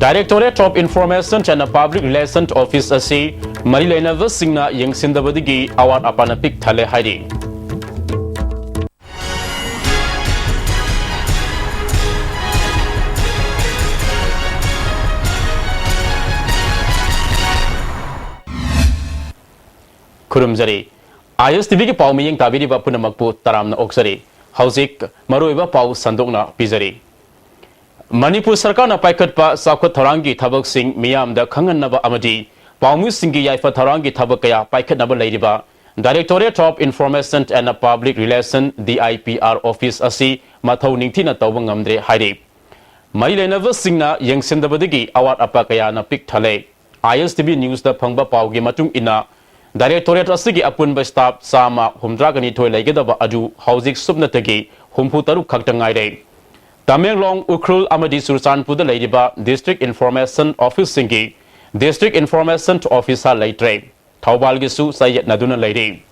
Directorate of Information and Public Relations Office asi mari lainaba singna yengsindabadigi awat apana pik thale hairi. Kurumjari ISTV ki pau miyeng tabiri ba punamakpu taramna oksari hauzik maroiba pau sandokna pizari. Manipur Sarkar na paikat pa sakot tharangi thabak sing miyam da khangan naba amadi paumu singi yaifa tharangi thabak kaya paikat naba leiriba Directorate of Information and Public Relations DIPR Office asi mathau ningthina tawba ngamdre hairi. Mai lenava singna yengsindabadigi awat apa kaya na pik thale ISTV News da phangba paugi matung ina Directorate asigi apunba staff sama humdragani thoi laigedaba adu hauzik subnatagi humpu taruk khakta ngaire. Tamenglong Ukrul Amadi Sursanpuda Ladiba District Information Office Singi District Information Officer Laitre Taubalgisu Sayet Naduna Lady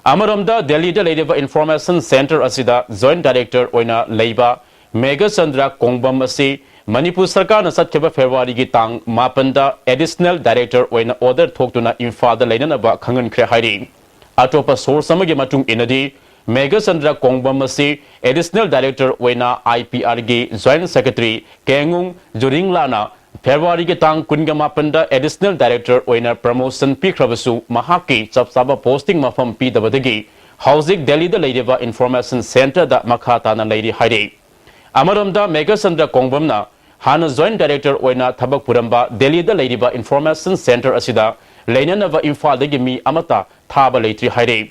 Amaramda Delhi the Ladiba Information Center Asida Joint Director Oina Leiba Mega Sandra Kongbam Asi Manipur Sarkar na Satkeba February Gitang Mapanda Additional Director Oina Order Toktuna Infada Lainaba Kangan Krehari Atopa Source Samagi Matung Inadi Mega Sandra Kongbam asi Additional Director Wena IPR Joint Secretary Kengung Juring Lana February Tang Kungama Additional Director Wena Promotion Pikrabasu Mahaki Chapsaba Posting Mafam P. Dabadagi Housing Delhi the Ladiva Information Center da Makata na Lady Haide Amaramda Mega Sandra Kongbamna Hana Joint Director Wena Tabak Puramba Delhi the Ladiva Information Center Asida Lainanava Infadagi Mi Amata Thaba Latri Haide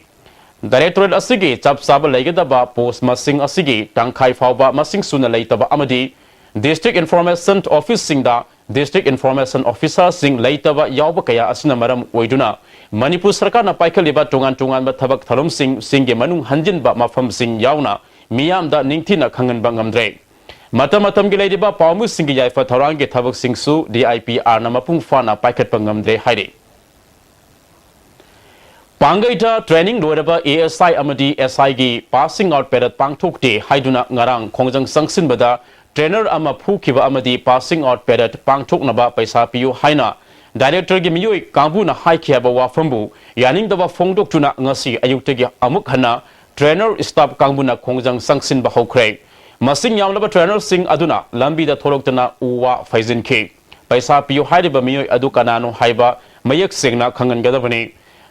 Directorate asigi chap saba laigedaba post masing asigi tangkai fauba masing suna laitaba amadi District Information Office singda District Information Officer sing laitaba yauba kaya asina maram oiduna Manipur Sarkar na paikaliba tungan ba thabak thalom singe manung hanjin ba mafam sing yauna miyam da ningthina khangan ba ngamdre matam gi laidiba paumu singi yaifa tharangi thabak singsu DIPR na mapung fana paikat pa ngamdre haide Pangaita training loiraba ASI amadi SI gi passing out period pangthok de haiduna ngarang khongjang sangsin bada trainer ama phukiba amadi passing out period pangthok naba paisa piu haina director gi miyoi kambu na haikhiaba wafambu yaning daba phongdok tuna ngasi ayuktagi amuk hana trainer staff kambu na khongjang sangsin ba hokre masing yamlaba trainer sing aduna lambi da thoroktana uwa faizin ke paisa piu haiba miyoi adu kanano haiba mayak singna khangan gadabani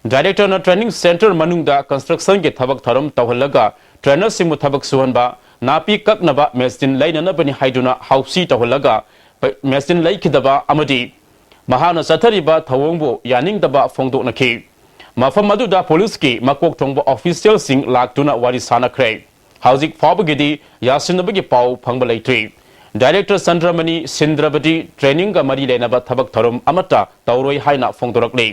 Director na Training Center Manungda Construction ke thabak tharam tawhalaga trainer simu thabak suhanba napi kaknaba machine lainana bani haiduna hausi tawhalaga machine laikidaba amadi mahana sathariba thawongbo yaning daba phongdok nakhi mafam maduda police ki makok thongba official sing laktuna wari sana khre hauzik fabagidi yasinabagi pau phangba laitri Director Sandramani Sindrabadi training ga mari lenaba thabak tharam amata tawroi haina phongdorakle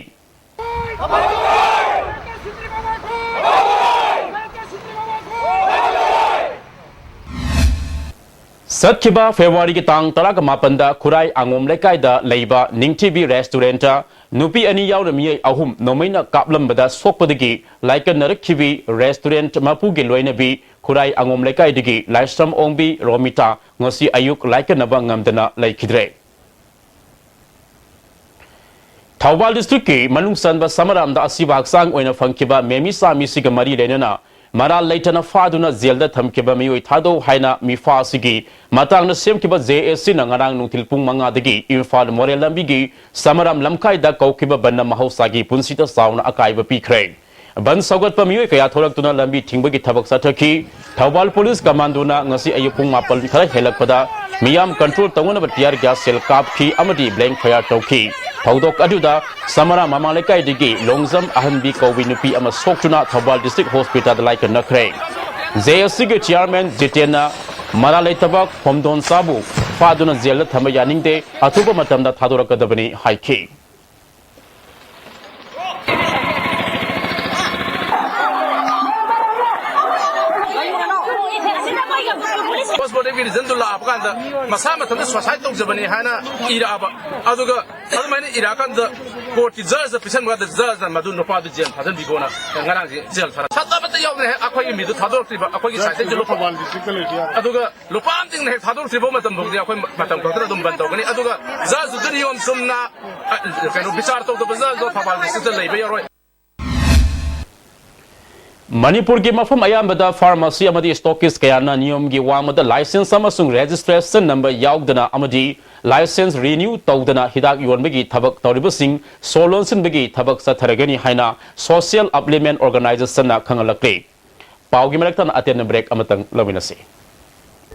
Satkiba February ki tang talaga mapanda kurai angom lekaida leiba ningtibi restauranta nupi ani yauna miyai ahum nomaina kaplam bada sokpadagi laikan narakhibi restaurant mapugi loinabi kurai angom lekaidagi laistam ongbi romita ngosi ayuk laikan naba ngamdana laikidre Thawbal district ki manungsan ba samaramda asiba haksang oina phangkiba memisa misiga mari lenana Maral Laitana Faduna Zelda Thamkiba Miyoi Thado Haina Mifa Sigi Matang na Semkiba JSC na ngarang nung tilpung mga digi Infal Morel Lambigi Samaram Lamkai da Kaukiba Banda Mahosagi Punsita Sauna Akaiba Pikre Ban Sagat pa Miyoi kaya thorak tuna lambi tingbagi tabak sa Turkey Thawbal Police Commando na ngasi ayupung mapal thara helak pada Miyam control tanguna ba tiar gas sel kap ki amadi blank fire tauki Thaudok aduda Samara Mamalekai digi Longzam Ahanbi Kowinupi ama Soktuna Thawbal District Hospital like Nakre JSC Chairman Jitena Maralai Tabak Pomdon Sabu Faduna Zela Thamayaning de Atuba Matamda Thadorakadabani Haiki Passport every reason to la Afghan, Masama to the society of Zabani Hana, Iraba, Azuga, Almani Irakan, the court deserves the percent of the Zers and Madun Father Jim, Hasan Bigona, and Garan Jel. But the young Aquay me to Tador, Aquay cited to Lopavan, Aduga, Lopanting has Tador Tribomatum, Matam Cotradum Bantogani, Aduga, Zaz, Dunion Sumna, Bizarre of the Bazaar, Papa, Labor. Manipur ki mafam ayambada pharmacy amadi stockist kayana niyom gi wamada license amasung registration number yaugdana amadi license renew tawdana hidak yonbagi thabak tawribasing solonsin bagi thabak satharagani haina social upliftment organization na khangalakre pawgi malaktan aten break amatang lawinasi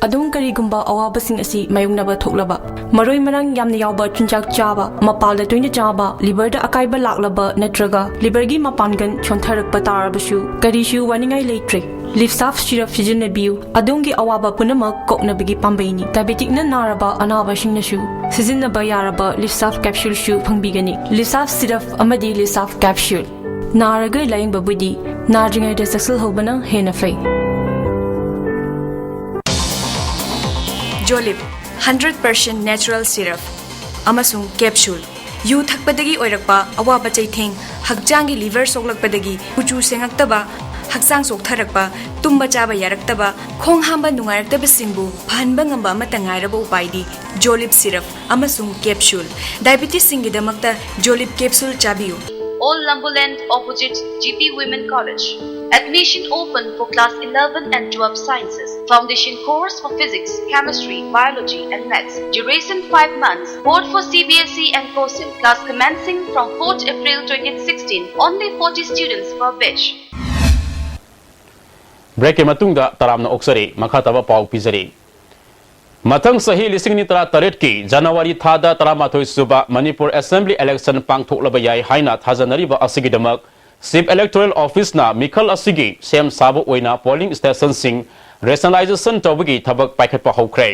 Adung karigumba awabasing asi mayungnaba thoklaba maroi marang yamna yawba chunjak chaba mapalda toina chaba liverda akaiba laklaba natraga livergi mapangan chontharakpa tarabasu karishu waningai leitre lifsaf syrup sijinabiu adungi awaba punamak koknabagi pambaini diabetic na naraba anabasing nasu sizinaba yaraba lifsaf capsule shu phangbigani lifsaf syrup amadi lifsaf capsule naraga laingba budi nadringai da saksal hobana hena fai Jolib 100% natural syrup amasung capsule yu thakpadagi oirakpa awaba chaitheng hakjangi liver soklakpadagi kuchu sengaktaba haksang soktharakpa tumba chaba yaraktaba khong hamba nungaraktaba singbu phanba ngamba matangairaba upaidi Jolib syrup amasung capsule diabetes singidamakta Jolib capsule chabiu All Lambuland opposite GP Women College. Admission open for class 11 and 12 sciences. Foundation course for physics, chemistry, biology and maths. Duration 5 months. Board for CBSE and COSIN. Class commencing from 4th April 2016. Only 40 students per batch. Break matungda taramna oksari makhataba pau pizari Matang sahi lising ni tara taret ki January thada taramathoy suba Manipur Assembly election pangthoklaba yai haina thajanariba asigi damak Chief Electoral Office na Mikhal asigi sem sabo oina polling station sing rationalization tawgi thabak paikhatpa hokre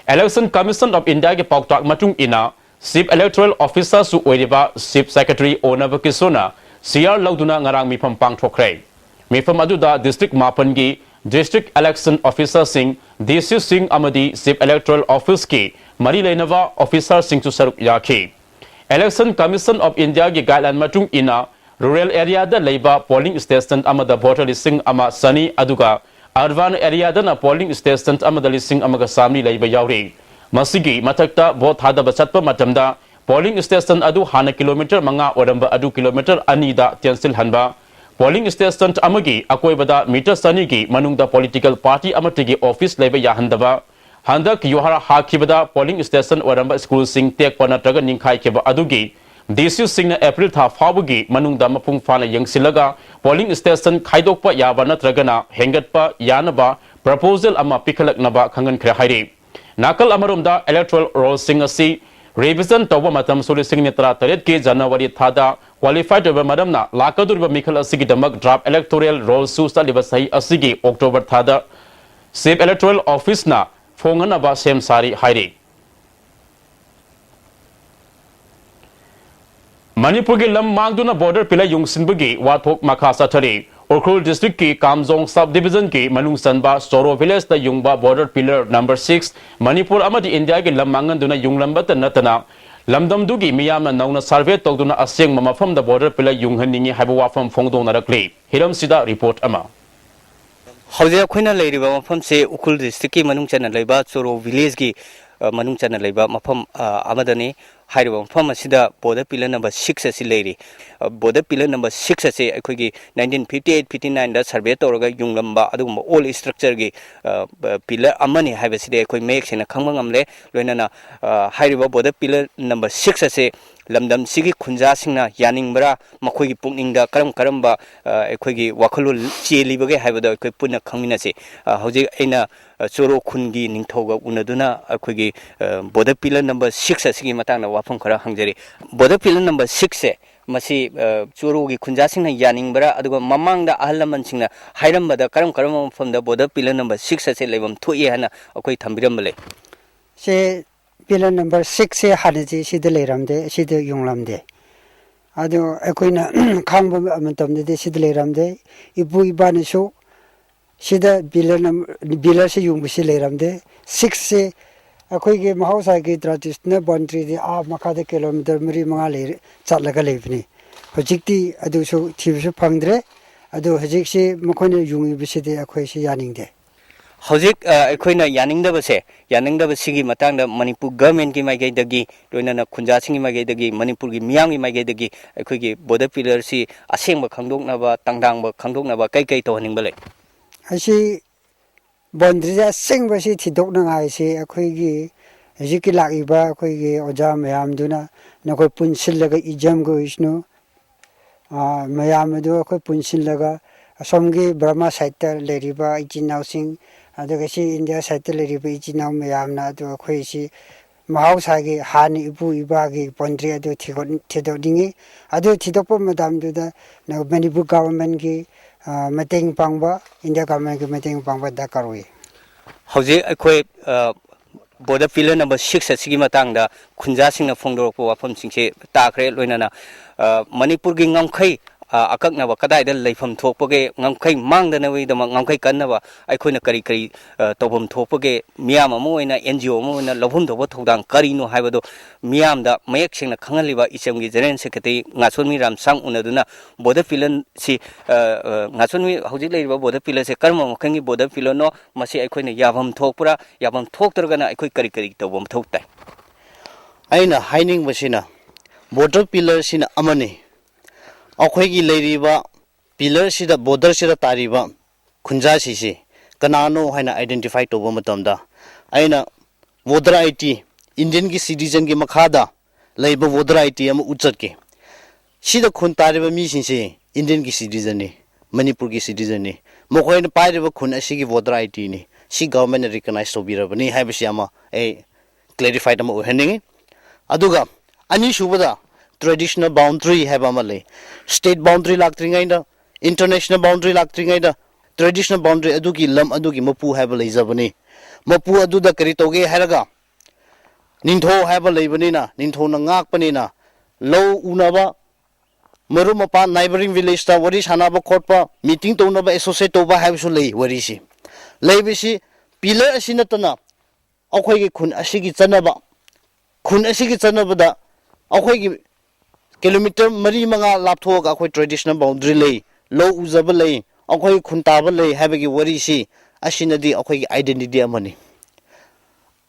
Election Commission of India ge pauktak matung ina Chief Electoral Officer su oiriba Chief Secretary Onavakisona CR lauduna ngarang mifam pangthokre mifam aduda district mapan gi District Election Officer Singh, DC Singh Amadi, Chief Electoral Office ki Mari Lainava Officer Singh to Saruk Yaki. Election Commission of India ki guideline matung ina rural area da labor polling station amada voter listing ama sani aduga urban area da na polling station amada listing amaga samni laiba yauri. Masigi matakta vote hada basatpa matamda polling station adu hana kilometer manga oramba adu kilometer anida tensil hanba. Polling station amagi akoibada meter sanigi manungda political party amatigi office leba yahandaba handak yohara hakibada polling station oramba school sing tek panatraga ningkhai keba adugi DC singna April tha fabugi manungda mapung fana yangsilaga polling station khaidokpa yaba natragana hengatpa yanaba proposal ama pikhalaknaba khangan khre hairi nakal amarumda electoral roll sing asi revision tawba matam soli sing nitra taret ke January thada qualified over madamna lakadur Mikhal asigi damak draft electoral roll su saliba sahi asigi October thada Chief Electoral Office na phongana ba sem sari hairi Manipur gi lam mangduna border pila yungsinbugi wathok makha sathari Urkhul district ki Kamjong subdivision ki manung sanba Soro village da yungba border pillar number 6 Manipur amadi India gi lam manganduna yunglamba natana lamdam dugi miyamna nauna survey togduna aseng mamafam da border pillar yunghaningi haiba wafam phongdona rakli hiram sida report ama Hauja khoina leiriba mafam se Urkhul district ki manung chana leiba Soro village ki manung chana leiba mafam amadani Hairu from Sida border pillar number 6 as lady. Border pillar number 6 as a 1958-59 that survey Toraga Junglamba Adum all structure pillar Amani have a city makes in a Kangamle, Renana Hairu border pillar number 6 as a Lamdam Sigi Kunjasina, Yaningbra, Makogi Puning the Karamba, Equigi Wakulu Chilibaga have the Puna community. Hoji in a Soro Kungi Nintoga Unaduna, Equigi border pillar number 6 as Matana. Hungary. Border pillar number 6 Masi Churugi Kunjasing Yaningbra, Aduga Mamang the Alamansing, Hiramba the Karam from the border pillar number 6 as a level 2 yeana, okay, Tambiramale. Say pillar number 6 Hadaji, she the Leramde, she the Yunglamde. Adu Equina Kamba Amatom de Sidleramde, Ibu Banisho, sida bilar se yung bisi leiramde 6 se akhoi ge mahausa ge traditional boundary de a makha de kilometer mari manga le chatlaga leibni hojikti adu so thibisu phangdre adu hojik se makhone yung bisi de akhoi se yaningde hojik akhoi na yaningda sigi matang da Manipur government ki magai dagi loina na khunja singi magai dagi Manipur gi miyang gi magai dagi akhoi gi border pillar si aseng ba khangdok na ba tangdang ba khangdok na ba kai to haning ba le asi boundary ja sing ba si thidok na ngai se akhoi gi hojik lak iba akhoi gi oja mayam duna na koi punsil laga ijam go isnu mayam du akhoi punsil laga asomgi Burma side leriba ijinau sing aduga si India side leriba ijinau mayam na adu akhoi si mahausa gi hani ibu iba gi boundary adu thidok dingi adu thidok madam du da na Manipur government gi mateng pangba India government gi mateng pangba da karoi hojik akhoi border pillar number 6 asigi matang da khunja singna phongdorok po wafam singche takre loina na Manipur gi ngamkhai akak na ba kadai da leifam thokpage ngamkhai mangdana wi da ngamkhai kanna ba akhoi kari tobam thokpage miyam amo ina NGO amo ina lobhum thoba thodang kari no haibado miyam da mayek singna khangaliba ichamgi general secretary ngasonmi ramsang unaduna border pillar si ngasonmi hojik leiba border pillar se karma mokhangi border pillar no masi akhoi na yabam thokpura yabam thoktargana akhoi kari tobam thoktai aina haining masina border pillar sina amani अखोगी लेरिबा pillar सिदा border सिदा तारिबा खुंजा cc कनानो हाइना identify तोबो मतमदा आइना voter IT Indian की citizen की मखादा लेबा voter IT अम उचत के सिदा खुन तारिबा मी सिसे इंडियन की सिटीजन ने मणिपुर की सिटीजन ने मखोइन पाइरिबा खुन असिगी वोटर आईटी ने सि गवर्नमेंट रिकॉग्नाइज तोबिरबनी हाइबसि अमा ए क्लैरिफाइड अमा ओहनिंग अदुगा अनि सुबदा traditional boundary have amale state boundary laktringaida international boundary laktringaida traditional boundary adugi lam adugi mapu have leizabani mapu aduda kari toge haraga nintho have leibani na nintho na ngakpani na low unaba maru mapa neighboring village ta wari sanaba khotpa meeting tonaba associate toba have so lei wari si leibisi pillar asinatana akhoi gi khun asigi chanaba da akhoi gi kilometer mari manga laptho ga khoi traditional boundary lei low uzaba lei akhoi khuntaba lei habagi wari si asinadi akhoi gi identity amani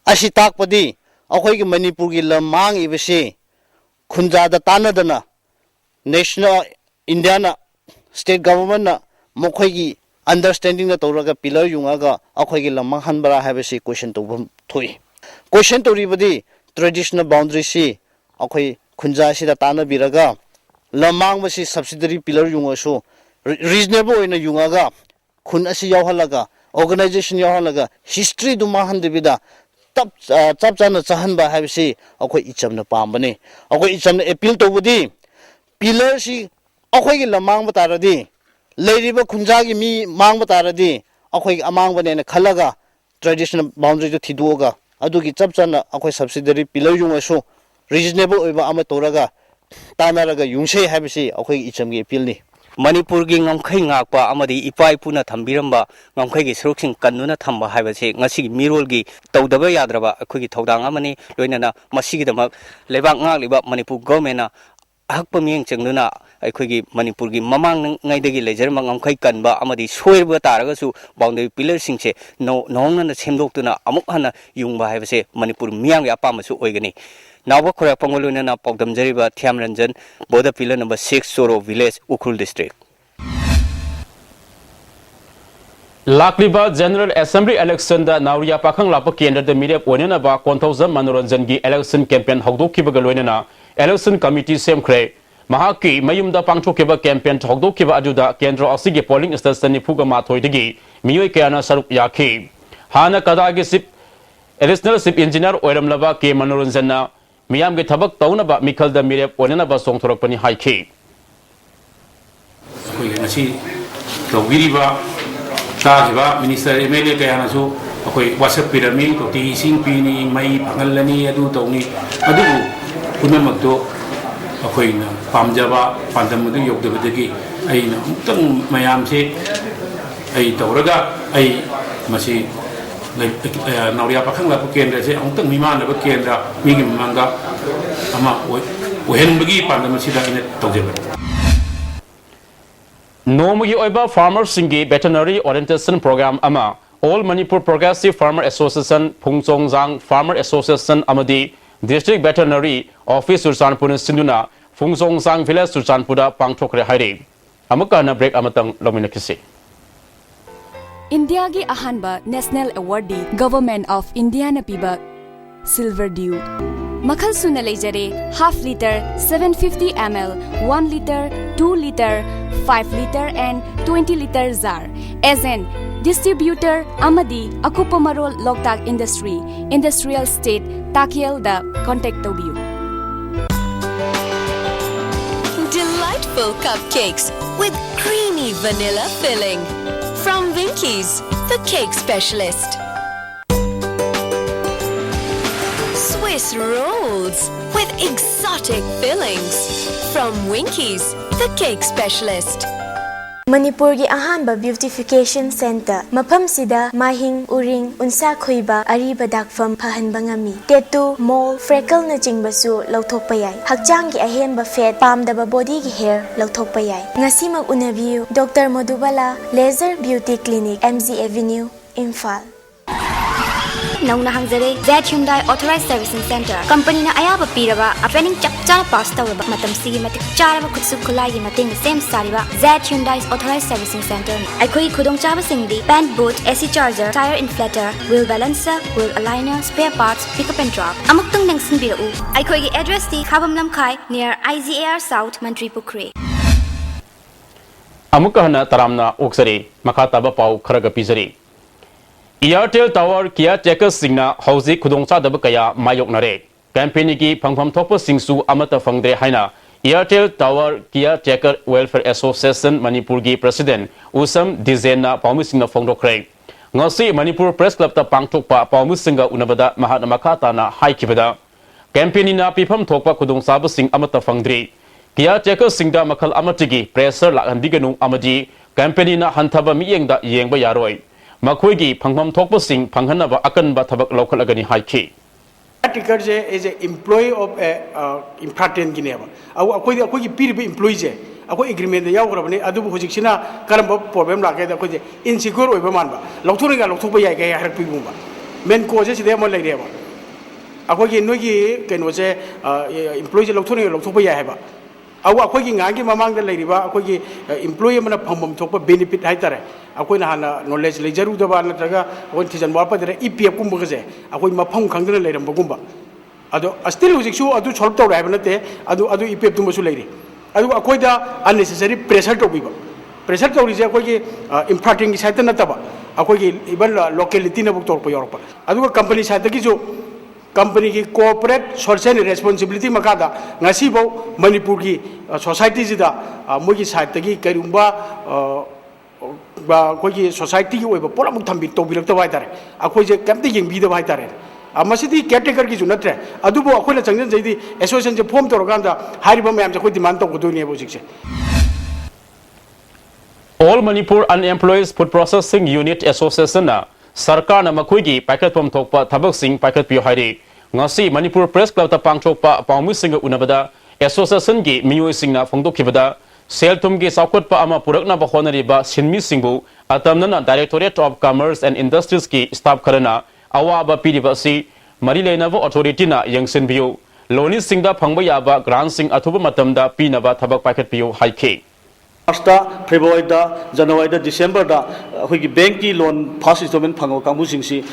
asi takpadi akhoi gi Manipur gi lamang ibase khunja da tanadana national indiana state government na mokhoi gi understanding na toraga pillar yungaga akhoi gi lamang hanbara habase question to thoi question to ribadi traditional boundary si akhoi खुंजा सिदा ताना बिरगा लमांग बसी subsidiary pillar युंगसो reasonable ओइना युंगागा खुन असि यावहलगा organisation यावहलगा history दु माहन देबिदा तब चप चाना चाहनबा हाबिसि अखोय इचमना पामबने अखोय इचमना appeal तोबुदी pillar सि अखोय gi लमांग बतारदी लेरिबा खुंजा gi मी मांग बतारदी अखोय अमांग बने खलगा ट्रेडिशनल बाउंड्री तो थिदोगा अदुगी चप चाना अखोय सब्सिडरी पिलर युंगसो reasonable oiba ama toraga tanaraga yungse habisi akhoi ichamgi appeal ni Manipur gi ngamkhai ngakpa amadi ipai puna thambiramba ngamkhai gi sroksing kanuna thamba haibase ngasi mirol gi tawdaba yadraba akhoi gi thodang amani loinana masigi damak lebak ngak liba Manipur government na ahakpa mieng chengnuna akhoi gi Manipur gi mamang ngaidagi lejer ngamkhai kanba amadi soirba taraga su boundary pillar singche nongna na semdoktuna amuk hana yungba haibase Manipur miang ya apamasu oigani Nawa Korea Pangoluna na Pogdam Jariba Thiam Ranjan border pillar number 6 Soro village Ukhul district Lakliba General Assembly election da Nauria Pakhang Lapa Kendra the media Onena ba 1000 Manoranjan gi election campaign Hogdokiba Galwena election committee same cray Mahaki Mayum da Pangchokiba campaign Hogdokiba Ajuda Kendra Osigi polling station Nipuga Mathoidigi Miyoi Kana Sarup Yaki Hana Kadagi Sip additional sip engineer Oiram Lava K Manoranjana Miyam ge thabak tauna ba Mikhal da Mirep onena ba song thorakpani haiki koi ngasi tawiriba ta minister MLA kaya nasu koi WhatsApp pirami to ti sing pini mai phangalani adu tawni adu punamak do koi na pamjaba pandam du yogdabadagi ai na tang mayam se ai tawraga ai masi nauria pakhang la kendra se ang tang miman la kendra mi gi manga ama ohen bagi pan ma sida ine tawjeba Nomugi oiba farmer singi veterinary orientation program ama All Manipur Progressive Farmer Association Phungchongjang Farmer Association amadi District Veterinary Office Surchanpur Sinduna Phungchongjang Village Surchanpura pangthokre hairi amuka na break amatang lominakisi India ki ahanba National Awardee Government of India na piba Silver Dew Makhal suna leijare half liter 750 ml 1 liter 2 liter 5 liter and 20 liter jar as an distributor amadi akupa marol Loktak Industry Industrial State Takiel da contact tobiu Delightful cupcakes with creamy vanilla filling from Winkies, the cake specialist. Swiss rolls with exotic fillings from Winkies, the cake specialist. Manipur gi ahanba beautification center mafam sida mahing uring unsa khoiba ariba dakfam phahan bangami tattoo mole freckle na jingbasu lauthokpa yai hakjang gi ahenba fat pamdaba body gi hair lauthokpa yai ngasi mak unabiu Dr. Madhubala Laser Beauty Clinic MZ Avenue Imphal Nauna hangjare Z Hyundai Authorized Servicing Center company na ayaba piraba training chapchana pass tawaba matam sigi matik charaba khutsu khulai gi mating same sariba Z Hyundai Authorized Servicing Center aikoi khudong chaba singdi pan boot AC charger tire inflator wheel balancer wheel aligner spare parts pickup and drop amuktang nangsin biru aikoi gi address ti khabam lamkhai near IGAR South Mantri Pukre amuka hana taramna oksari makataba pau kharaga pizari Airtel Tower Kia Checkers Singna Hausi Kudongcha Daba Kaya Mayok Nare Campaign ki Phangpham Thokpa Singsu Amata Phangdre Haina Airtel Tower Kia Checker Welfare Association Manipur gi President Usam Dizena Paumu Singna Phongdokre Ngasi Manipur Press Club ta Pangthokpa Paumu Singa Unabada Mahatma Makata na Haikibada Campaign na Pipham Thokpa Kudongcha Sing Amata Phangdre Kia Checkers Singda Makhal Amatigi Pressure Lakandiganu Amadi Campaign na Hantaba Miyengda Yengba Yaroi Makoigi Pangmam Tokbasing Panghanaba Akan Batabak local agani Haiki. Ticker is an employee of important Guinea. Aku peer employees. Aku agreement the Yagrabani, Adu Hujixina, Karamba problem like that, insecure over Manba. Loturinga Lotubaya Harpimba. Men causes them like them. Aku Nogi can was a employee Loturing Lotubaya. Our quaking among the lady, employment of Pump Topa benefit Hitare. Aku na knowledge lejaru da ba na taga won tijan wapa dere EPF kum bagaze aku ma phang khangdana leiram bagumba ado still hujik su adu solve taw raiba nate adu EPF tum su leiri adu akoi da unnecessary pressure to biba pressure to rije akoi ki imparting site na taba akoi ki even locality na buk tor pa yorpa adu company site ki jo company ki corporate social responsibility makada ngasi bo Manipur ki society jida mugi site ki karumba Kogi society over Polamutami to be looked at. Akoja camping be the Vitare. A Masidi caretaker is not there. Adubo Akola Changan, the association of Pom Toroganda, Haribam and the Manto Gudunia Bosic. All Manipur Unemployed Food Processing Unit Association Sarkar na Makuigi Packet from Tokpa Tabak Sing Packet Pio Hari Ngasi Manipur Press Club Pangchokpa Pamu Sing Unabada Association Gi Miu Singna Fongdo Kibada Seltum gi Saukot pa ama purakna ba honariba Sinmi Singbu atamna Directorate of Commerce and Industries ki staff karana awa ba piriba si Marilenavo Authority na Yangsin Bio Loni Singda Phangba yaba Grant Sing athuba matamda pinaba thabak packet pio haike March February January December we bank loan first installment phango kamu singsi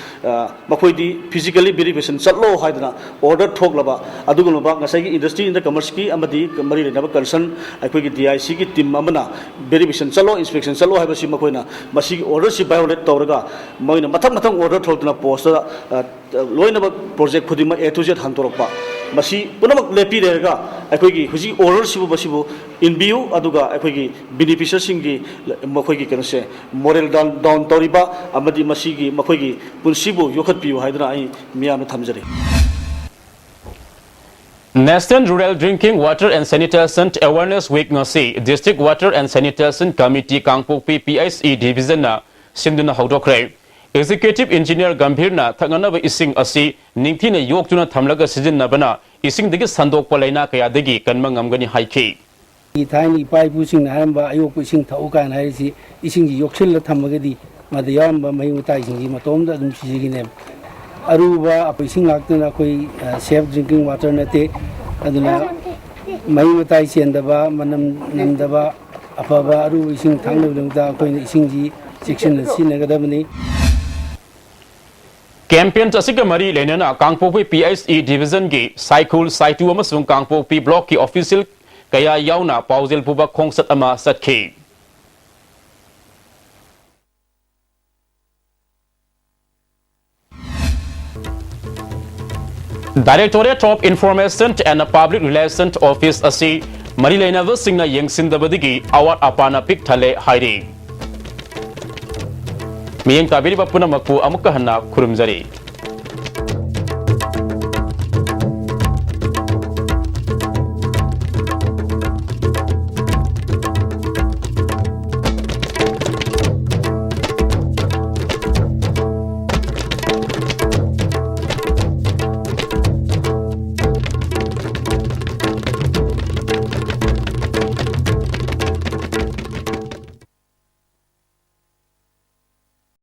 makoi di physically verification chatlo haidana order thoklaba adugulba ngasai industry in the commerce ki amadi mari lenaba concern akoi ki DIC ki team amana verification chalo inspection chalo haibasi makoina masi order si violate tawraga moina mathang order tholtuna post loinaba project khudima A to Z hantorokpa masi punamak lepi rega akoi ki huji order sibu basibu in view aduga akoi ki beneficiary singi makoi ki kanse moral down toriba amadi masigi makoi ki punsibu yokhat piu haidra ai miyam thamjare National Rural Drinking Water and Sanitation Awareness Week ngasi District Water and Sanitation Committee Kangpokpi PICE Division na सिंदुना हौदोखरे Executive Engineer Gambhirna Thanganaba Ising Asi Ningtina Yoktuna Thamlaga Sizinabana Ising Digi Sandok Palena Kayadigi Kanmangamgani Haiki. Tiny pipe pushing Hamba Ayok pushing Tauka and Harisi Ising Yokshilla Tamagadi Madayamba Mayutizing Matomda and Shiginem Aruba Apishing Actana safe drinking water nate Aduna Mayutizing and Daba Manam Namdaba Apava Aru Ising Tangamda Ising section and Sinagadabani. Campaign Chasika Mari Lenana Kangpopi PSE Division Gi Cycle Site Amasung Kangpopi Block Ki Official Kaya Yauna Pauzil Puba Kongsat Ama Satki. Directorate of Information and Public Relations Office Asi Marilena Singna Yengsin Dabadigi Awat Apana Pik Thale Hairi. Miyeng tabiri ba puna magpu amukahana kurumjari.